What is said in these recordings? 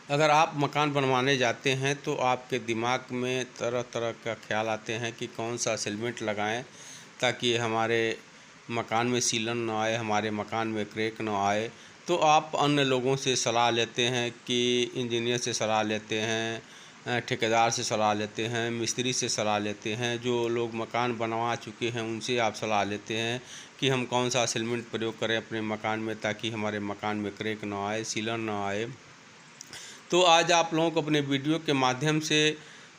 अगर आप मकान बनवाने जाते हैं तो आपके दिमाग में तरह तरह का ख्याल आते हैं कि कौन सा सीमेंट लगाएं ताकि हमारे मकान में सीलन ना आए, हमारे मकान में क्रैक ना आए। तो आप अन्य लोगों से सलाह लेते हैं कि इंजीनियर से सलाह लेते हैं, ठेकेदार से सलाह लेते हैं, मिस्त्री से सलाह लेते हैं। जो लोग मकान बनवा चुके हैं उनसे आप सलाह लेते हैं कि हम कौन सा सीमेंट प्रयोग करें अपने मकान में ताकि हमारे मकान में क्रैक ना आए, सीलन ना आए। तो आज आप लोगों को अपने वीडियो के माध्यम से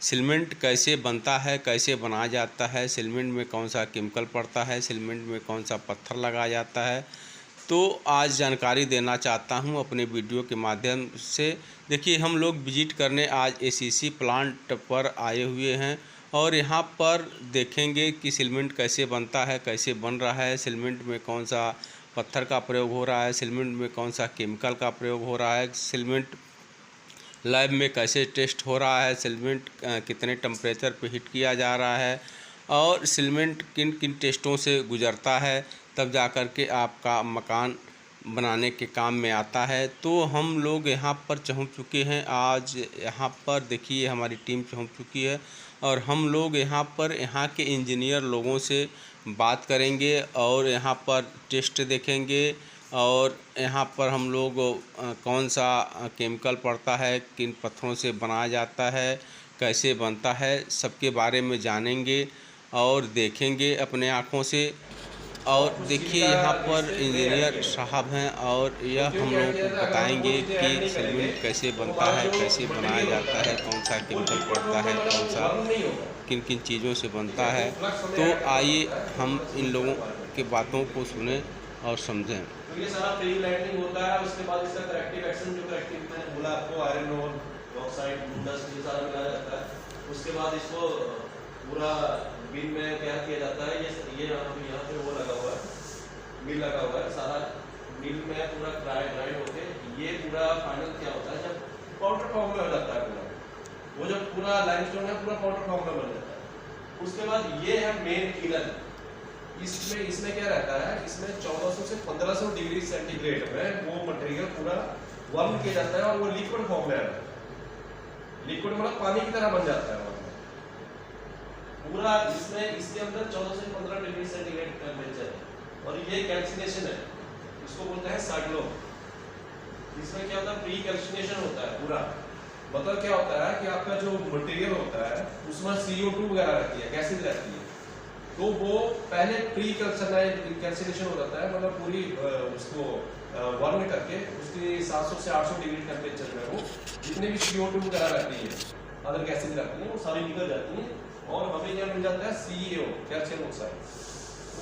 सीमेंट कैसे बनता है, कैसे बनाया जाता है, सीमेंट में कौन सा केमिकल पड़ता है, सीमेंट में कौन सा पत्थर लगाया जाता है, तो आज जानकारी देना चाहता हूं अपने वीडियो के माध्यम से। देखिए, हम लोग विजिट करने आज एसीसी प्लांट पर आए हुए हैं और यहां पर देखेंगे कि सीमेंट कैसे बनता है, कैसे बन रहा है, सीमेंट में कौन सा पत्थर का प्रयोग हो रहा है, सीमेंट में कौन सा केमिकल का प्रयोग हो रहा है, सीमेंट लैब में कैसे टेस्ट हो रहा है, सीमेंट कितने टेम्परेचर पे हीट किया जा रहा है और सीमेंट किन किन टेस्टों से गुजरता है, तब जा कर के आपका मकान बनाने के काम में आता है। तो हम लोग यहाँ पर पहुँच चुके हैं। आज यहाँ पर देखिए हमारी टीम पहुँच चुकी है और हम लोग यहाँ पर यहाँ के इंजीनियर लोगों से बात करेंगे और यहाँ पर टेस्ट देखेंगे और यहाँ पर हम लोग कौन सा केमिकल पड़ता है, किन पत्थरों से बनाया जाता है, कैसे बनता है, सबके बारे में जानेंगे और देखेंगे अपने आँखों से। और देखिए यहाँ पर इंजीनियर साहब हैं और यह हम लोगों को बताएंगे कि सीमेंट कैसे बनता है, कैसे बनाया जाता है, कौन सा केमिकल पड़ता है, कौन सा किन किन चीज़ों से बनता है। तो आइए हम इन लोगों की बातों को सुने और समझें। तो ये सारा प्री लैंडिंग होता है, उसके बाद इसका करेक्टिव एक्शन, जो करेक्टिव मैंने बोला आपको, आयरन और ऑक्साइड डस्ट ये सारा मिलाया जाता है। उसके बाद इसको पूरा बिन में क्या किया जाता है, ये यहाँ पे वो लगा हुआ है, मिल लगा हुआ है, सारा मिल में पूरा ग्राइंड होके ये पूरा फाइनल क्या होता है, जब पाउडर फॉर्म में हो जाता है पूरा, वो जब पूरा लाइमस्टोन है पूरा पाउडर फॉर्म में बन जाता है। उसके बाद ये है मेन किलर। इसमें क्या रहता है, इसमें 1400 से 1500 डिग्री सेंटीग्रेड में वो मटेरियल पूरा वार्म किया जाता है और वो लिक्विड फॉर्म में आता है। लिक्विड मतलब पानी की तरह बन जाता है पूरा। इसमें इसके अंदर 14 से 15 डिग्री सेंटीग्रेड टेम्परेचर है और ये कैल्सिनेशन है, इसको बोलते हैं साइक्लोन। इसमें क्या होता है, प्री कैल्सिनेशन होता है पूरा। मतलब क्या होता है कि आपका जो मटेरियल होता है उसमें CO2 वगैरह रहती है, गैसेज रहती है, तो वो पहले प्री कैल्सिनेशन हो जाता है, मतलब पूरी उसको वार्म करके उसकी 700 से 800 डिग्री टेम्परेचर में वो जितने भी CO2 वगैरह रहती है, अदर गैसेज रहती है, वो सारी निकल जाती है और हमें क्या मिल जाता है, CaO कैल्शियम ऑक्साइड,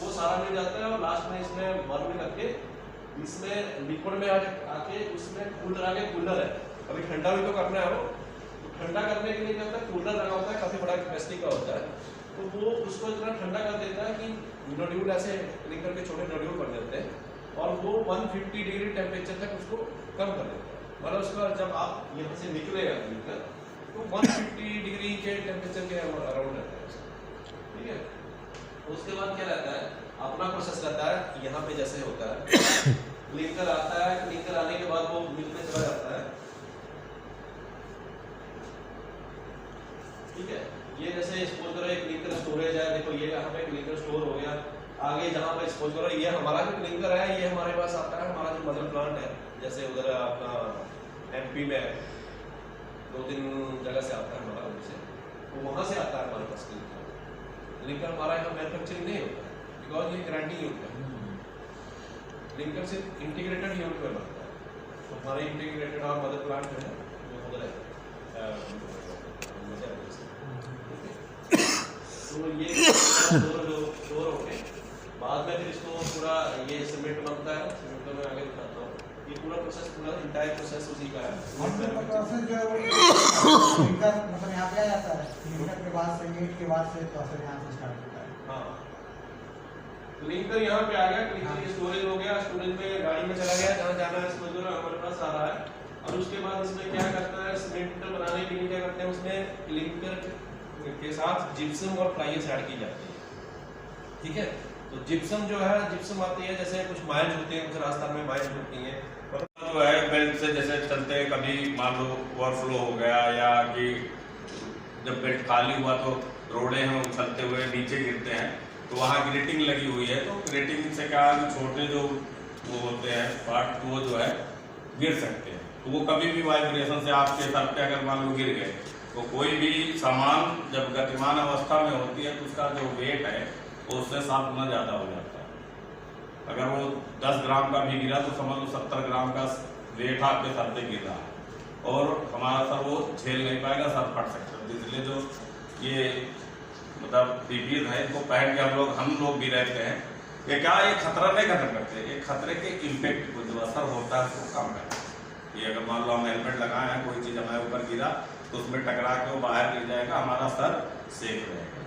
वो सारा मिल जाता है। और लास्ट में इसमें वार्म करके इसमें लिक्विड में आके उसमें कूलर है, अभी ठंडा भी तो करना है, वो ठंडा करने के लिए क्या होता है, कूलर लगा होता है, काफी बड़ा कैपेसिटी का होता है, तो वो उसको इतना ठंडा कर देता है कि नोड्यूल ऐसे क्लिंकर के छोटे नोड्यूल बन जाते हैं और वो 150 डिग्री टेम्परेचर तक उसको कम कर देता है। मतलब उसका जब आप यहाँ से निकलेगा क्लिंकर तो 150 डिग्री के टेम्परेचर के अराउंड रहता है, ठीक है। उसके बाद क्या रहता है, अपना प्रोसेस रहता है, यहाँ पे जैसे होता है क्लिंकर आता है, क्लिंकर आने के बाद वो मिल में चला जाता है, ठीक है। ये जैसे सपोज करो एक क्लिंकर स्टोरेज है, देखो ये यहाँ पे क्लिंकर स्टोर हो गया। आगे जहाँ पे सपोज करो ये हमारा जो क्लिंकर है, ये हमारे पास आता है, हमारा जो मदर प्लांट है, जैसे उधर अपना MP में 2-3 जगह से आता है हमारा, उनसे तो वहाँ से आता है हमारे पास क्लिंकर हमारा यहाँ मैन्युफैक्चरिंग नहीं होता है, बिकॉज ये ग्राइंडिंग यूनिट है। क्लिंकर सिर्फ इंटीग्रेटेड यूनिट में बनता है, तो हमारे इंटीग्रेटेड और मदर प्लांट जो है वो उधर है। तो ये स्टोर होके बाद में फिर इसको पूरा ये सीमेंट बनता है, सीमेंट में आगे दिखाता हूँ। ये पूरा प्रोसेस, पूरा इंटायर प्रोसेस उसी का है। प्रोसेस जो है वो क्लिंकर मतलब यहाँ पे आ जाता है, क्लिंकर के बाद से ईंट के बाद से प्रोसेस यहाँ से स्टार्ट होता है। हाँ, क्लिंकर यहाँ पे आ गया, क्लिंकर ये स्टोरेज हो गया, स्टोरेज में गाड़ी में चला गया, जहाँ जाना है समझ लो हमारे पास आ रहा है। और उसके बाद इसमें क्या करता है, सीमेंट बनाने के लिए क्या करते हैं, उसमें क्लिंकर के साथ जिप्सम और फ्लाई ऐड की जाती है, ठीक है। तो जिप्सम जो है, जिप्सम आती है, जैसे कुछ माइल्स होते हैं, कुछ राजस्थान में माइल्स होती हैं, जो है बेल्ट से जैसे चलते हैं, कभी मान लो ओवरफ्लो हो गया या कि जब बेल्ट खाली हुआ तो रोड़े हैं उछलते हुए नीचे गिरते हैं, तो वहाँ ग्रेटिंग लगी हुई है। तो ग्रेटिंग से क्या है, छोटे जो वो होते हैं पार्ट, वो जो है गिर सकते हैं। तो वो कभी भी वाइब्रेशन से आपके सर पे अगर मान लो गिर गए, तो कोई भी सामान जब गतिमान अवस्था में होती है तो उसका जो वेट है वो उससे 7 गुना ज़्यादा हो जाता है। अगर वो 10 ग्राम का भी गिरा तो समझ लो 70 ग्राम का वेट आपके सर पे गिर रहा है और हमारा सर वो झेल नहीं पाएगा, सर फट सकता है। इसलिए जो ये मतलब पीपीज है, इनको पहन के हम लोग भी रहते हैं। ये क्या, ये खतरा नहीं खत्म करते, ये खतरे के इम्पैक्ट को जो असर होता है उसको कम करते हैं। ये अगर मान लो हम हेलमेट लगाए हैं, कोई चीज़ हमारे ऊपर गिरा तो उसमें टकरा के वो बाहर गिर जाएगा, हमारा सर सेफ रहेगा।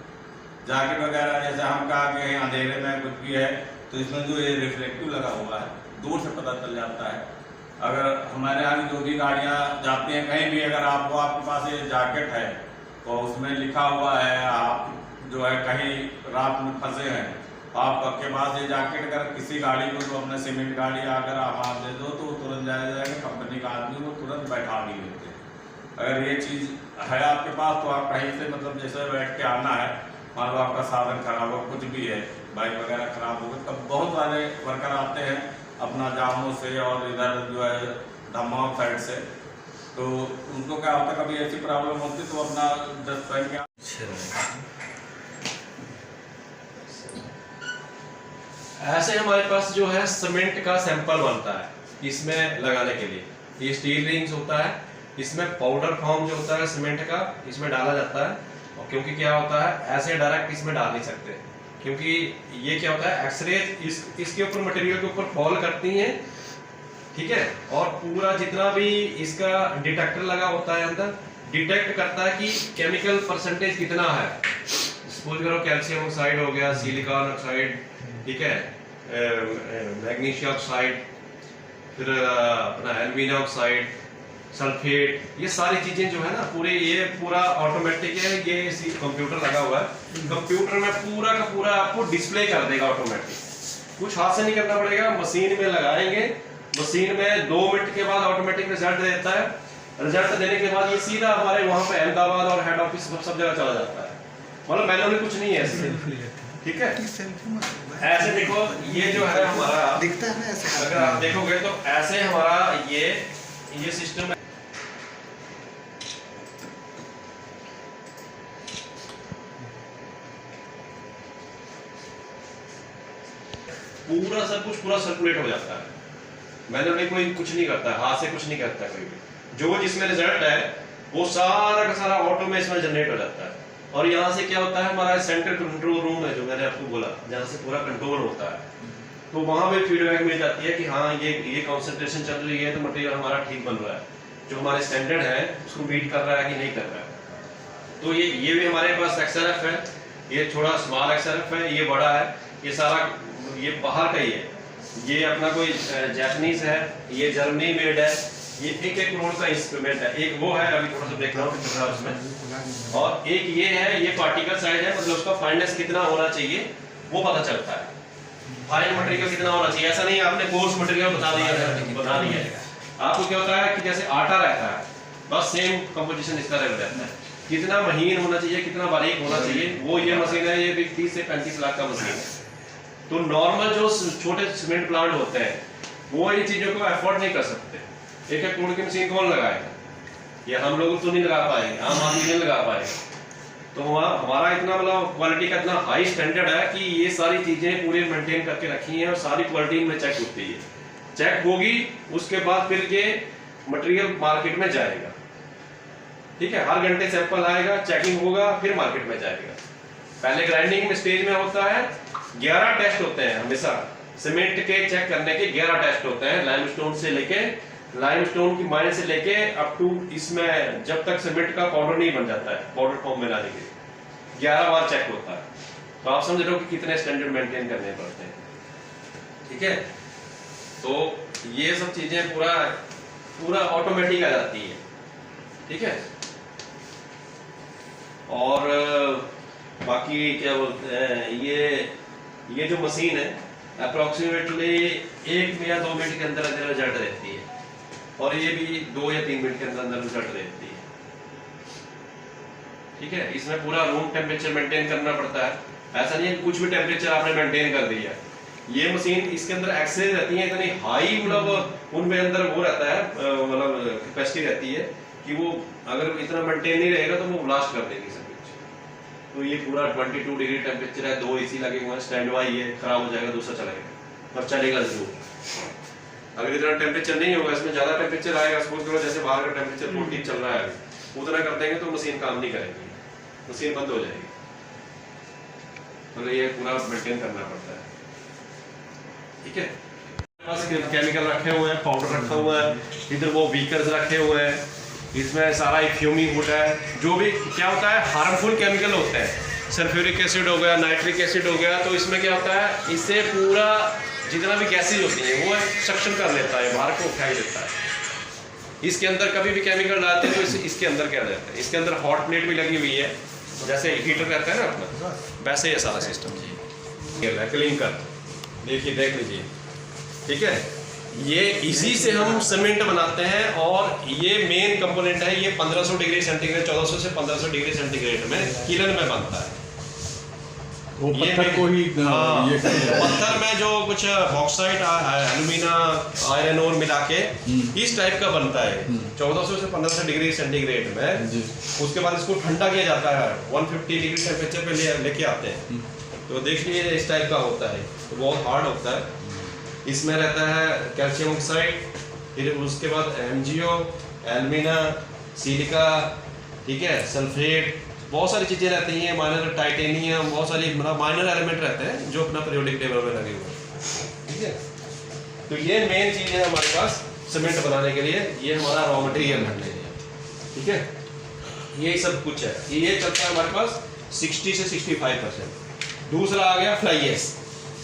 जैकेट वगैरह जैसे हम कहा कि अंधेरे में कुछ भी है तो इसमें जो ये रिफ्लेक्टिव लगा हुआ है, दूर से पता चल जाता है। अगर हमारे यहाँ की जो भी गाड़ियाँ जाती हैं कहीं भी, अगर आपके पास ये जैकेट है तो उसमें लिखा हुआ है, आप जो है कहीं रात में फंसे हैं, आपके पास ये जैकेट अगर किसी गाड़ी को जो अपने सीमेंट गाड़ी अगर आप दे दो तो तुरंत जाएगा, कंपनी का आदमी वो तुरंत बैठा भी लेते हैं। अगर ये चीज़ है आपके पास तो आप कहीं से मतलब जैसे बैठ के आना है, मान लो आपका साधन खराब हो, कुछ भी है, बाइक वगैरह खराब हो गई, तब बहुत सारे वर्कर आते हैं अपना जामों से और इधर जो है दमाम साइड से, तो उनको क्या होता है कभी ऐसी प्रॉब्लम होती तो अपना ड्रेस पहन के ऐसे हमारे पास जो है सीमेंट का सैंपल बनता है इसमें लगाने के लिए। ये स्टील रिंग्स होता है, इसमें पाउडर फॉर्म जो होता है सीमेंट का इसमें डाला जाता है। और क्योंकि क्या होता है, ऐसे डायरेक्ट इसमें डाल नहीं सकते, क्योंकि ये क्या होता है, एक्सरे इसके ऊपर मटेरियल के ऊपर फॉल करती हैं, ठीक है। और पूरा जितना भी इसका डिटेक्टर लगा होता है अंदर, डिटेक्ट करता है कि केमिकल परसेंटेज कितना है। सपोज करो कैल्शियम ऑक्साइड हो गया, सिलिकॉन ऑक्साइड, ठीक है, मैग्नीशियम ऑक्साइड, फिर अपना एल्यूमिनियम ऑक्साइड, सल्फेट, ये सारी चीजें जो है ना ये पूरा ऑटोमेटिक है। ये इसी कंप्यूटर लगा हुआ है, कंप्यूटर में पूरा का पूरा आपको डिस्प्ले कर देगा ऑटोमेटिक, कुछ हाथ से नहीं करना पड़ेगा। मशीन में लगाएंगे, मशीन में 2 मिनट के बाद ऑटोमेटिक रिजल्ट देता है। रिजल्ट देने के बाद ये सीधा हमारे वहां पे अहमदाबाद और हेड ऑफिस सब जगह चला जाता है। मतलब मैनुअली कुछ नहीं है इसमें, ठीक है। ऐसे देखो ये जो है हमारा दिखता है ना ऐसे, अगर आप देखोगे तो ऐसे हमारा ये सिस्टम है। पूरा सब कुछ पूरा सर्कुलेट हो जाता है, मैनुअली कोई कुछ नहीं करता है, हाथ से कुछ नहीं करता कोई भी। जो जिसमें रिजल्ट है वो सारा का सारा ऑटो में इसमें जनरेट हो जाता है। और यहाँ से क्या होता है, हमारा सेंट्रल कंट्रोल रूम है जो मैंने आपको बोला, जहाँ से पूरा कंट्रोल होता है। तो वहाँ पे फीडबैक मिल जाती है कि हाँ ये कंसंट्रेशन चल रही है तो मटेरियल हमारा ठीक बन रहा है, जो हमारे स्टैंडर्ड है उसको मीट कर रहा है कि नहीं कर रहा है। तो ये भी हमारे पास XRF है, ये थोड़ा स्मॉल XRF है, ये बड़ा है, ये सारा ये बाहर का ही है। ये अपना कोई जापानीज है, ये जर्मनी मेड है, ये 1-1 करोड़ का इंस्ट्रूमेंट है। एक वो है, अभी थोड़ा सा देख रहा हूँ उसमें, और एक ये है, ये पार्टिकल साइज है, मतलब उसका फाइननेस कितना होना चाहिए वो पता चलता है, फाइन मटेरियल कितना होना चाहिए। ऐसा नहीं आपने कोर्स मटेरियल बता दिया है। आपको क्या होता है कि जैसे आटा रहता है, बस सेम कंपोजिशन इसका रहता है, कितना महीन होना चाहिए, कितना बारीक होना चाहिए, वो ये मशीन है, ये भी 30 से 35 लाख का मशीन है। तो नॉर्मल जो छोटे सीमेंट प्लांट होते हैं वो इन चीजों को अफोर्ड नहीं कर सकते। 1-1 करोड़ की मशीन कौन लगाएगा, ये हम लोग तो नहीं लगा पाएंगे, आम आदमी नहीं लगा पाएगा। तो वहाँ हमारा इतना मतलब क्वालिटी का इतना हाई स्टैंडर्ड है कि ये सारी चीजें पूरे मेंटेन करके रखी हैं और सारी क्वालिटी में चेक होती है। चेक होगी उसके बाद फिर ये मटेरियल मार्केट में जाएगा, ठीक है। हर घंटे सैंपल आएगा, चेकिंग होगा, फिर मार्केट में जाएगा। पहले ग्राइंडिंग में स्टेज में होता है, 11 टेस्ट होते हैं हमेशा सीमेंट के चेक करने के, 11 टेस्ट होते हैं, लाइमस्टोन से लेके, लाइमस्टोन की माइने से लेके अप टू इसमें जब तक सीमेंट का पाउडर नहीं बन जाता है, पाउडर फॉर्म में लाने के 11 बार चेक होता है। तो आप समझ लो कि कितने स्टैंडर्ड मेंटेन करने पड़ते हैं, ठीक है। तो ये सब चीजें पूरा ऑटोमेटिक आ जाती है, ठीक है। और बाकी क्या बोलते हैं, ये जो मशीन है अप्रोक्सीमेटली 1 या 2 मिनट के अंदर रिजल्ट रहती है। और ये भी 2 या 3 मिनट के अंदर अंदर रिजल्ट देती है। ठीक है, इसमें पूरा रूम टेम्परेचर मेंटेन करना पड़ता है, ऐसा नहीं है कुछ भी टेम्परेचर आपने मेंटेन कर दिया। ये मशीन इसके अंदर एक्सेस रहती है इतनी हाई, मतलब उनमें अंदर वो रहता है, मतलब कैपेसिटी रहती है कि वो अगर इतना मेंटेन नहीं रहेगा तो वो ब्लास्ट कर देगी सब कुछ। तो ये पूरा 22 डिग्री टेम्परेचर है, 2 AC लगे हुए हैं, स्टैंड बाई है, खराब हो जाएगा दूसरा चलेगा, पर चलेगा जरूर। अगर इतना टेम्परेचर नहीं होगा, इसमें ज्यादा टेम्परेचर आएगा, सपोज करो जैसे बाहर का टेम्परेचर 40 चल रहा है अभी, उतना कर देंगे तो मशीन काम नहीं करेगी, मशीन बंद हो जाएगी। मतलब ये पूरा मेंटेन करना पड़ता है। ठीक है, पास केमिकल रखे हुए हैं, पाउडर रखा हुआ है, इधर वो बीकर्स रखे हुए हैं, इसमें सारा फ्यूमिंग हुड है। जो भी क्या होता है हार्मफुल केमिकल होते हैं, सल्फ्यूरिक एसिड हो गया, नाइट्रिक एसिड हो गया, तो इसमें क्या होता है, इससे पूरा जितना भी गैसेज होती हैं वो सक्शन कर लेता है, बाहर को फेंक देता है। इसके अंदर कभी भी केमिकल डालते हैं तो इसके अंदर क्या रहता है, इसके अंदर हॉट प्लेट भी लगी हुई है, जैसे हीटर रहता है ना अपना, वैसे ये सारा सिस्टम क्लिंकर देखिए, देख लीजिए। ठीक है, ये इसी से हम सीमेंट बनाते हैं और ये मेन कंपोनेंट है। ये 1500 डिग्री सेंटीग्रेड, 1400 से 1500 डिग्री सेंटीग्रेड में किलन में बनता है। वो पत्थर को ही ये पत्थर में जो कुछ बॉक्साइट, एल्यूमिना, आयरन और मिला के इस टाइप का बनता है 1400 से 1500 डिग्री सेंटीग्रेड में। उसके बाद इसको ठंडा किया जाता है, 150 डिग्री टेम्परेचर पे लेके आते हैं। तो देखिए इस टाइप का होता है, तो बहुत हार्ड होता है। इसमें रहता है कैल्शियम ऑक्साइड, फिर उसके बाद MgO, एल्यूमिना, सिलिका, ठीक है, सल्फेट, बहुत सारी चीज़ें रहती हैं, माइनर टाइटेनियम, बहुत सारी मतलब माइनर एलिमेंट रहते हैं जो अपना पीरियोडिक टेबल में लगे हुए हैं। ठीक है, तो ये मेन चीज़ है हमारे पास सीमेंट बनाने के लिए, ये हमारा रॉ मटेरियल है। ठीक है, ये सब कुछ है, ये चलता है हमारे पास 60 से 65%। दूसरा आ गया फ्लाई एश।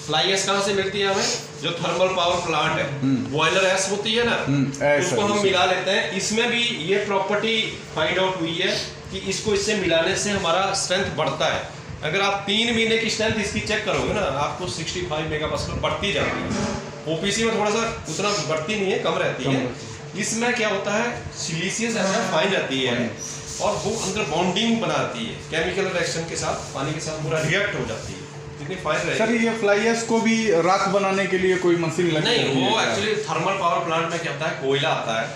फ्लाई एश कहाँ से मिलती है हमें, जो थर्मल पावर प्लांट है, बॉयलर एश होती है ना, उसको हम मिला लेते हैं। इसमें भी ये प्रॉपर्टी फाइंड आउट हुई है कि इसको इससे मिलाने से हमारा स्ट्रेंथ बढ़ता है। अगर आप 3 महीने की स्ट्रेंथ इसकी चेक करोगे ना, आपको 65 मेगापास्कल बढ़ती जाती है। OPC में थोड़ा सा उतना बढ़ती नहीं है, कम रहती है। इसमें क्या होता है, सिलिशियस फाइन रहती है और वो अंदर बॉन्डिंग बनाती है, केमिकल रिएक्शन के साथ, पानी के साथ पूरा रिएक्ट हो जाती है, जितनी फाइन रहेगी। सर ये फ्लाई एश को भी राख बनाने के लिए कोई मशीन लगती है? नहीं, वो एक्चुअली थर्मल पावर प्लांट में क्या होता है, कोयला आता है,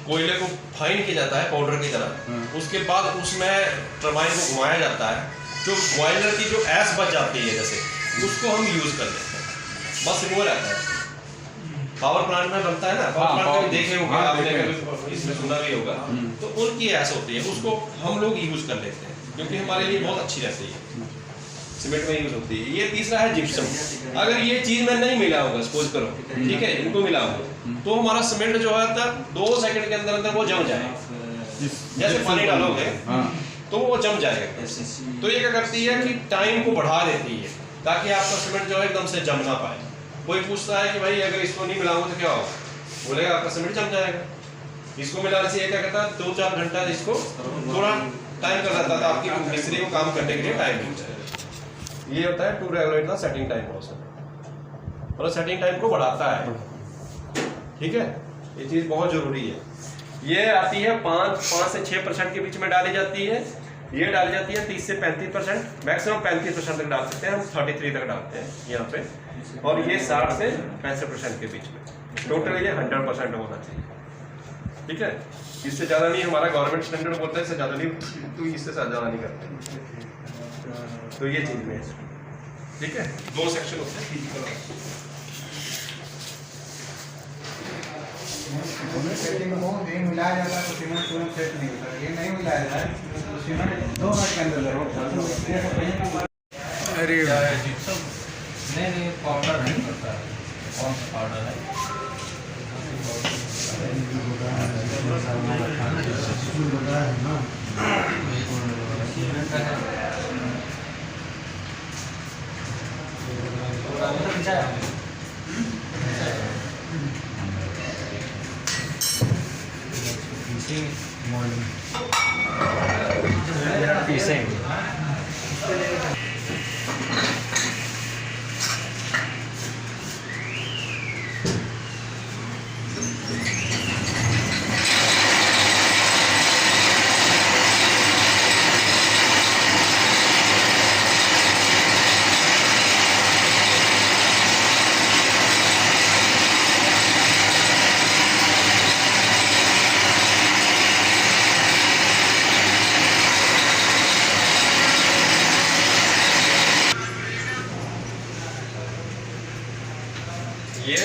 कोयले को फाइन किया जाता है पाउडर की तरह, उसके बाद उसमें टरबाइन को घुमाया जाता है, जो बॉयलर की जो ऐश बच जाती है जैसे, उसको हम यूज कर लेते हैं, बस वो रहता है। पावर प्लांट में बनता है ना, पावर प्लांट में देखे होंगे आपने, इसमें सुना भी होगा, तो उनकी ऐश होती है, उसको हम लोग यूज कर लेते हैं क्योंकि हमारे लिए बहुत अच्छी रहती है, सीमेंट में यूज होती है। ये तीसरा है जिप्सम। अगर ये चीज में नहीं मिला होगा, सपोज करो, ठीक है, इनको मिला होगा, तो हमारा सीमेंट जो है 2 सेकंड के अंदर अंदर वो जम जाएगा। जैसे पानी डालोगे तो वो जम जाएगा। तो ये क्या करती है कि टाइम को बढ़ा देती है ताकि आपका सीमेंट जो है एकदम से जम ना पाए। कोई पूछता है कि भाई अगर इसको नहीं मिलाऊंगा तो क्या होगा, बोलेगा आपका सीमेंट जम जाएगा। इसको मिलाने से ये क्या करता है, 2-4 घंटा इसको थोड़ा टाइम कर देता था, आपकी मिस्त्री को काम करने के लिए टाइम मिल जाएगा। ये होता है to regulate the setting time process, मतलब सेटिंग टाइम को बढ़ाता है। ठीक है, ये चीज़ बहुत जरूरी है। ये आती है 5 से 6% के बीच में डाली जाती है। ये डाली जाती है 30 से 35%, मैक्सिमम 35% तक डाल सकते हैं हम, 33 तक डालते हैं यहाँ पे। और ये 60 से 65% के बीच में, टोटल ये 100% होना चाहिए। ठीक है, इससे ज़्यादा नहीं, हमारा गवर्नमेंट स्टैंडर्ड बोलता है इससे ज़्यादा नहीं, तो इससे ज़्यादा नहीं करते। तो ये चीज़ में, ठीक है, 2 सेक्शन होते हैं फिजिकल। सेटिंग को नहीं मिलाया जाता है तो सीमेंट तुरंत सेट नहीं होता। ये नहीं मिलाया जाए तो सीमेंट 2 मिनट के अंदर जरूर। अरे नहीं पाउडर नहीं पड़ता है, कौन सा पाउडर है?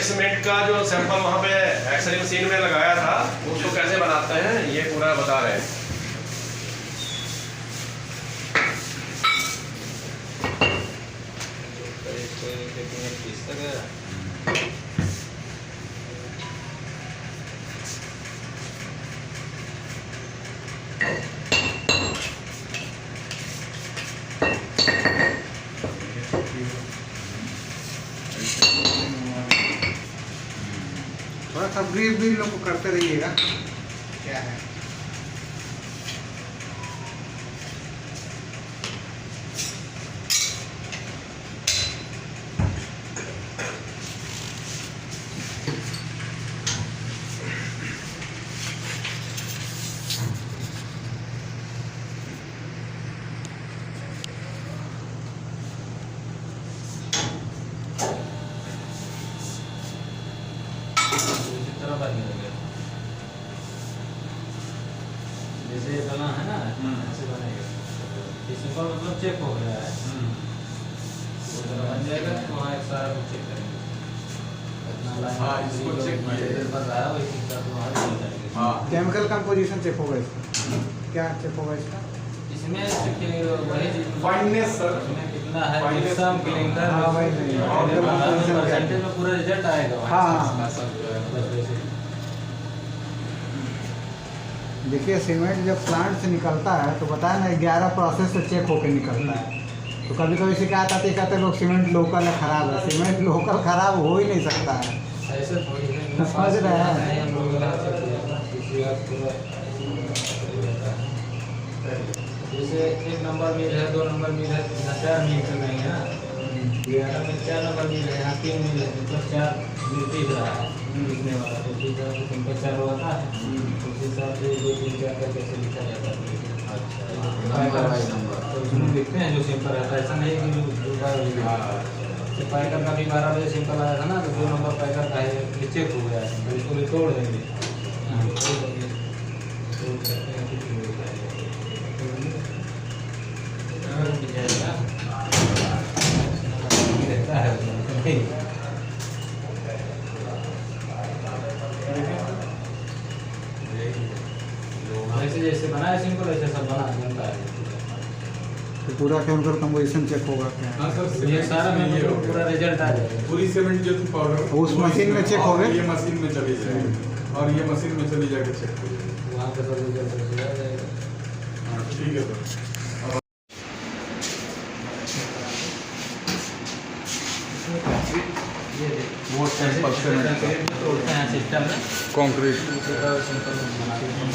सीमेंट का जो सैंपल वहाँ पे एक्सरे मशीन में लगाया था उसको कैसे बनाते हैं ये पूरा बता रहे हैं। थोड़ा सा ब्रीफ भी लोग को करते रहिएगा क्या है। जैसे ये बना है ना ऐसे बनेगा, इसका मतलब चेक हो गया है, वो जरा बन जाएगा तो वहाँ एक सारा कुछ चेक करेंगे इतना लाइन। हाँ, इसको check किया मटेरियल बन रहा है वही हिसाब से वहाँ चल जाएंगे। हाँ केमिकल कंपोजिशन चेक होगा इसका, क्या चेक होगा इसका? इसमें देखिए वही चीज Fineness, sir. इसमें कितना है Fineness. जिप्सम क्लिंकर, हाँ, वही नहीं। परसेंटेज में पूरा रिजल्ट आएगा वहाँ। हाँ। सब जो है बस वैसे ही। देखिए सीमेंट जब प्लांट से निकलता है तो बताया ना 11 प्रोसेस से चेक होकर निकलता है। तो कभी कभी शिकायत आती है, कहते हैं लोग सीमेंट लोकल है ख़राब है। सीमेंट लोकल ख़राब हो ही नहीं सकता है। ऐसे थोड़ी है, समझ रहे हैं? नहीं, हम लोग यहाँ से किया था, किसी का पूरा जैसे 1 नंबर मिल है, 2 नंबर मिल है, 4 मिल तो नहीं है ना। 11 में 4 नंबर मिल है, यहाँ 3 मिल है, मतलब 4 मिलते ही रहा है लिखने वाला। तो उसी हिसाब से सिंपल 4 होता है, उसी हिसाब से 2 3 4 करके ऐसे लिखा जाता है। तो उसमें लिखते हैं जो सिंपल रहता है, ऐसा नहीं कि जो तो पैकर का भी 12 बजे सिंपल आया था ना, तो 2 नंबर पैकर का है चेक हो गया है, तो इसको भी तोड़ देंगे, तोड़ देंगे, तोड़ सकते हैं कुछ भी हो जाएगा। रहता है नहीं। जैसे जैसे बनाया सिंपल वैसे सब बना बनता है। तो पूरा केमिकल कंपोजिशन चेक होगा क्या? हाँ सर, ये सारा में ये मतलब पूरा रिजल्ट आ जाएगा। पूरी सीमेंट जो थी पाउडर उस मशीन में चेक हो गए? ये मशीन में चली जाएगी और ये मशीन में चली जाके चेक हो जाएगी। वहाँ पे सब रिजल्ट आ जाएगा। हाँ ठीक है सर। ये देखिए वो सैंपल सीमेंट तोड़ते हैं सिस्टम में, कंक्रीट सिंपल बनाते हैं।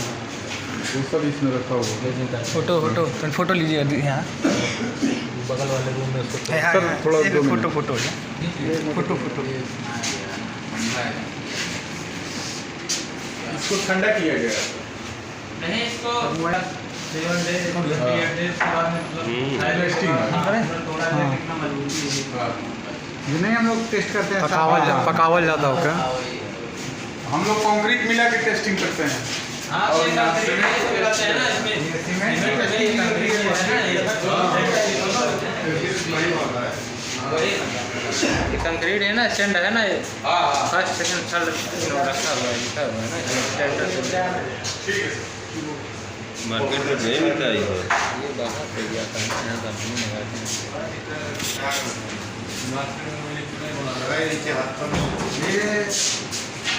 वो सब इसमें रखा हुआ है। फोटो लीजिए अभी यहाँ बगल वाले रूम में उसको सर थोड़ा एक 2 मिनट। फोटो फोटो फोटो इसको ठंडा किया गया है। नहीं इसको 7 डेज 8 डेज के बाद में मतलब टेस्टिंग थोड़ा सा कितना मजबूती है। हाँ। ये नहीं हम लोग टेस्ट करते हैं पकावल ज़्यादा हो क्या? हम लोग कंक्रीट मिला के टेस्टिंग करते हैं। हाँ और ये यहाँ कंक्रीट है, इसको कहते हैं ना इसमें ये सीमेंट सीमेंट में ये कंक्रीट है ना, ये वही वाला है। वही ये कंक्रीट है ना, स्टैंड है ना, ये फर्स्ट सेकंड थर्ड रखा हुआ है, लिखा हुआ है ना स्टैंडर्ड से। ठीक है सर। मार्केट में नहीं मिलता है ये बाहर से गया था ना, यहाँ कंपनी मंगाते हैं। ये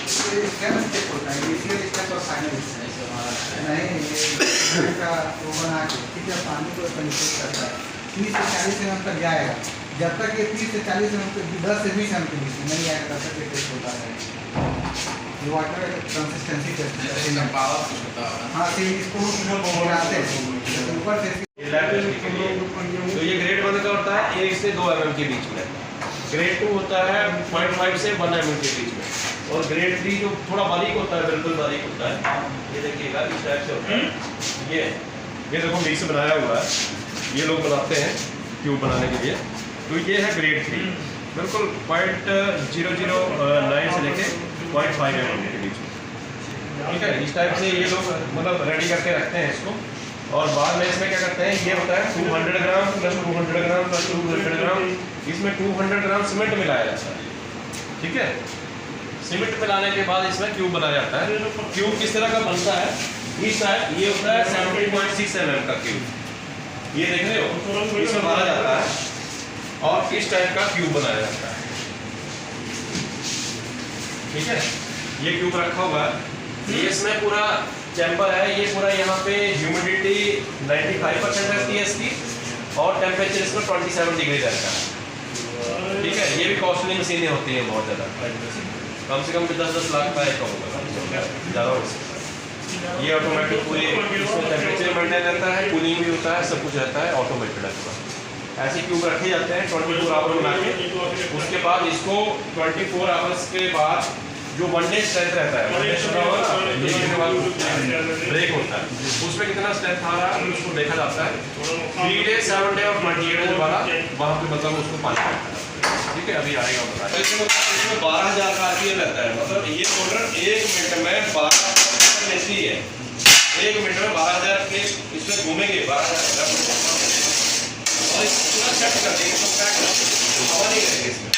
स्टेप चेक होता है, इनिशियल स्टेप और फाइनल स्टेप। नहीं ये सीमेंट का वो बना के ठीक है, पानी को कंट्रोल करता है। 30 से 40 mm तक जाएगा। जब तक ये 30 से 40 mm तक 10 से 20 mm के बीच में नहीं आएगा तब तक ये टेस्ट होता है। ये वाटर कंसिस्टेंसी टेस्ट है। हाँ तो इसको मिलाते हैं ऊपर से। तो ये ग्रेड 1 का होता है 1 से 2 mm के बीच में, ग्रेड 2 होता है 0.5 से 1 mm के बीच में, और ग्रेड 3 जो थोड़ा बारीक होता है, बिल्कुल बारीक होता है, ये देखिएगा इस टाइप से होता है। ये देखो बीच से बनाया हुआ है, ये लोग बनाते हैं ट्यूब बनाने के लिए। तो ये है ग्रेड 3, बिल्कुल 0.009 से लेके 0.5 mm के बीच में, ठीक है। इस टाइप से ये लोग मतलब रेडी करके रखते हैं इसको, और बाद में इसमें क्या करते हैं, ये होता है 200 ग्राम प्लस 200 ग्राम प्लस 200 ग्राम, इसमें 200 ग्राम सीमेंट मिलाया जाता है, ठीक है। सीमेंट मिलाने के बाद इसमें क्यूब बनाया जाता है। क्यूब किस तरह का बनता है, इस टाइप ये होता है 17.6 mm का क्यूब, ये देख रहे हो, इसमें भरा जाता है और इस टाइप का क्यूब बनाया जाता है। ठीक है, ये क्यूब रखा हुआ है, ये इसमें पूरा चैम्बर है, ये पूरा यहाँ पे ह्यूमिडिटी 95% रहती है इसकी और टेम्परेचर इसमें 27 डिग्री रहता है। ठीक है, ये भी कॉस्टली मशीनें होती हैं बहुत ज़्यादा, कम से कम 10-10 लाख का एक होगा, ज़्यादा हो सकता है। ये ऑटोमेटिक पूरी इसमें टेम्परेचर मेंटेन रहता है, कूलिंग भी होता है, सब कुछ रहता है, ऑटोमेटेड है पूरा। ऐसे क्यूब रखे जाते हैं 24 आवर बना के, उसके बाद इसको 24 आवर्स के बाद जो 1 डे स्ट्रेंथ रहता है, 1 डे शुरू होगा के बाद ब्रेक होता है, उसमें कितना स्ट्रेंथ आ रहा है उसको देखा जाता है। 3 डे 7 डे और 28 डे वाला वहाँ पे मतलब उसको पानी रहता है। ठीक है, अभी आएगा बता। तो इसमें 12,000 का RPM रहता है, मतलब ये मोटर 1 मिनट में 12,000 लेती है, 1 मिनट में 12,000 के इसमें घूमेंगे 12,000 और इसको पूरा सेट कर देंगे, हवा नहीं लगेगी इसमें,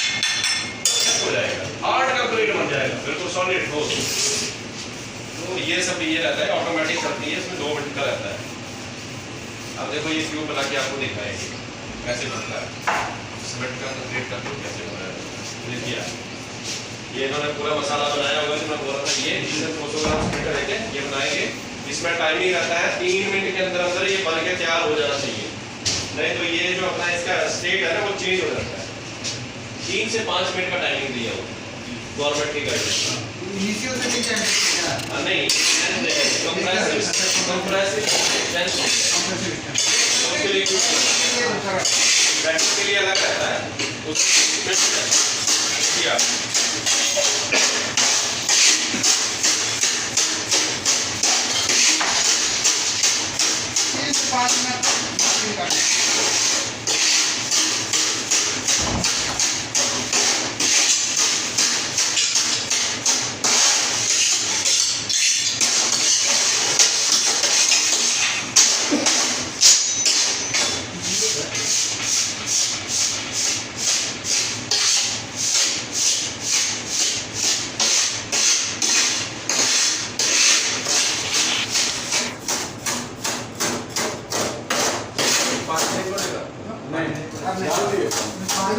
हो जाएगा, हार्ड कंक्रीट बन जाएगा, बिल्कुल सॉलिड हो। तो ये सब ये रहता है, ऑटोमेटिक चलती है, इसमें 2 मिनट का रहता है। अब देखो ये क्यूब बना के आपको दिखाएंगे कैसे बनता है, सीमेंट का कंक्रीट का क्यूब कैसे बनाया। देखिए ये इन्होंने पूरा मसाला बनाया होगा, मैं बोल रहा था ये 200 ग्राम सीमेंट लेके ये बनाएंगे। इसमें टाइमिंग रहता है 3 मिनट के अंदर अंदर ये बन के तैयार हो जाना चाहिए, नहीं तो ये जो अपना इसका स्टेट है ना वो चेंज हो जाता है। 3 से 5 मिनट का टाइमिंग दिया हो गवर्नमेंट की गाइडलाइन, नहीं के लिए अलग रहता है,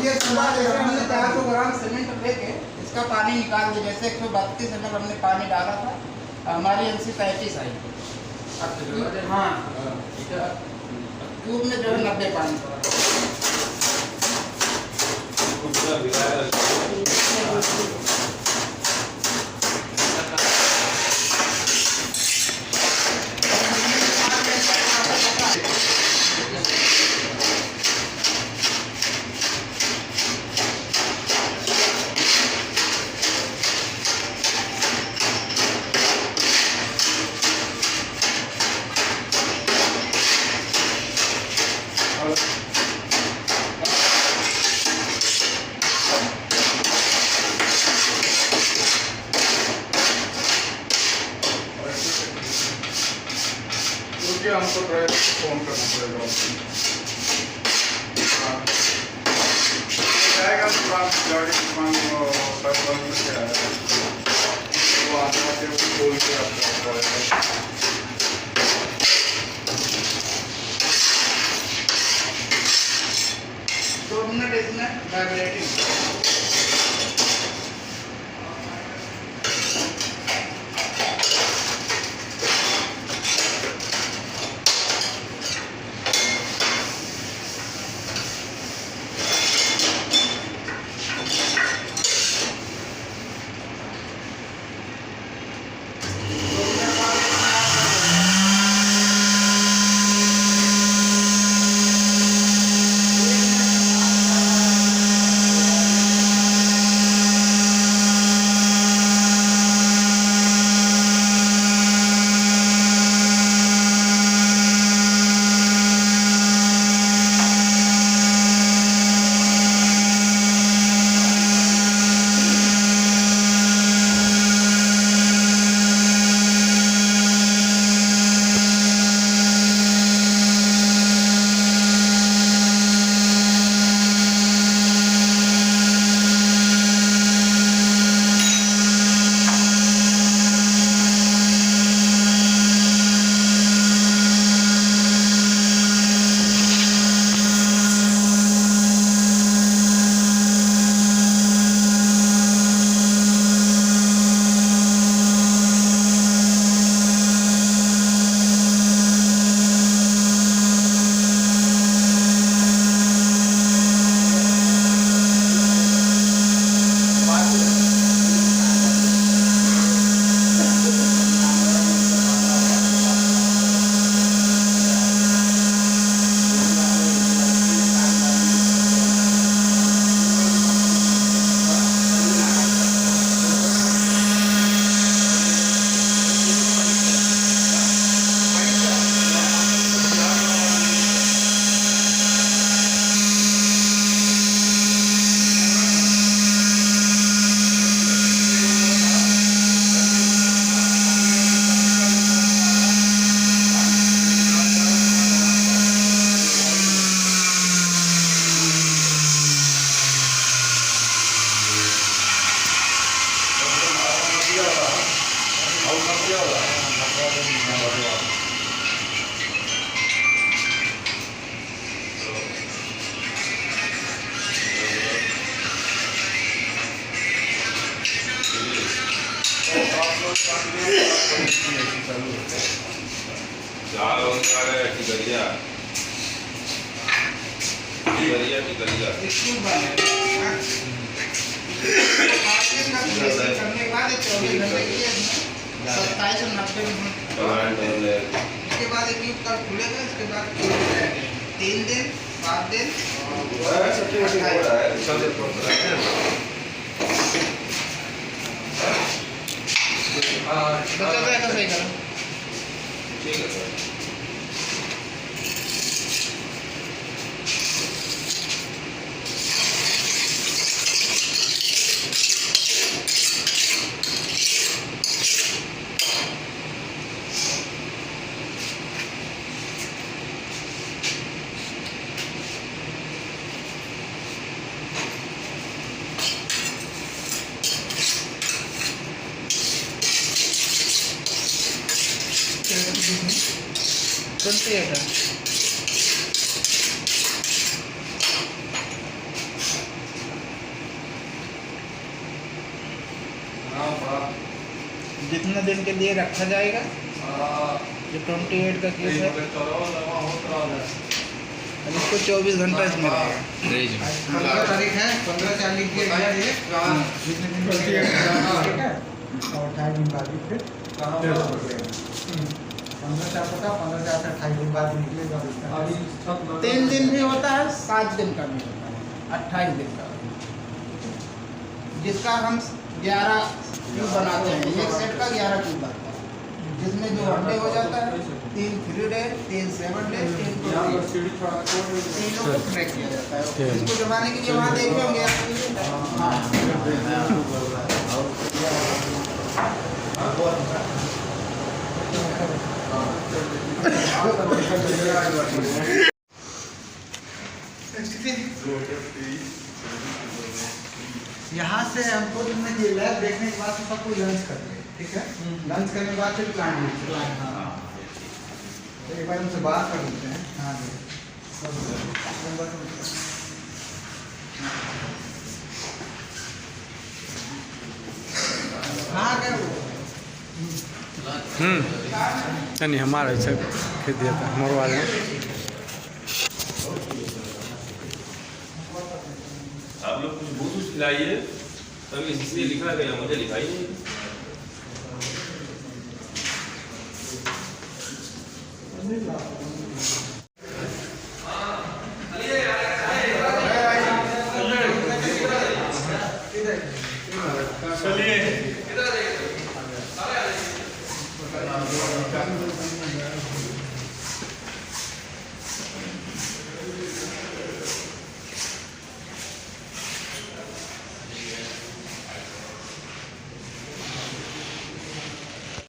ये 400 ग्राम सीमेंट लेके इसका पानी निकाल दिया, जैसे 132 ml हमने पानी डाला था, हमारी NC 35 आई। हाँ, क्यूब में जो है 90 पानी हमको ड्राइवर को फोन करना पड़ेगा, जाएगा गाड़ी दुकान बंद करके आएगा, वो आते खोल के आपको इसमें वाइब्रेटिंग लाल होने वाला है टिकरिया टिकरिया टिकरिया स्कूल बनेगा हाँ। करने के बाद 24 घंटे के लिए 27 और 90 मिनट उसके बाद एक ट्यूब कल खुलेगा। इसके बाद 3 दिन 5 दिन बचा जाएगा सही करो। ठीक है सर। जितने दिन के लिए रखा जाएगा जो 28 का केस है इसको 24 घंटा इसमें रहेगा। 15 तारीख है 15 से आने के लिए जितने दिन ठीक है और 28 दिन बाद फिर 15 से आपका 15 से 28 दिन बाद निकलेगा। 3 दिन भी होता है 7 दिन का भी होता है 28 दिन का जिसका हम 11 ट्यूब बनाते हैं। एक सेट का 11 ट्यूब बनता है जिसमें जो वनडे हो जाता है 3 3 डे 3 7 डे 3 तीनों को ट्रैक किया जाता है। इसको जमाने के लिए वहाँ देखे होंगे यहाँ से हमको ये लैब देखने के बाद सबको लंच कर ले ठीक है। लंच करने के बाद फिर प्लांट हाँ तो एक बार उनसे बात कर लेते हैं। हाँ हाँ क्या नहीं हमारा ऐसे खेत दिया था मरवा दें। आप लोग कुछ बुक खिलाइए तभी इसलिए लिखा गया मुझे लिखाई नहीं।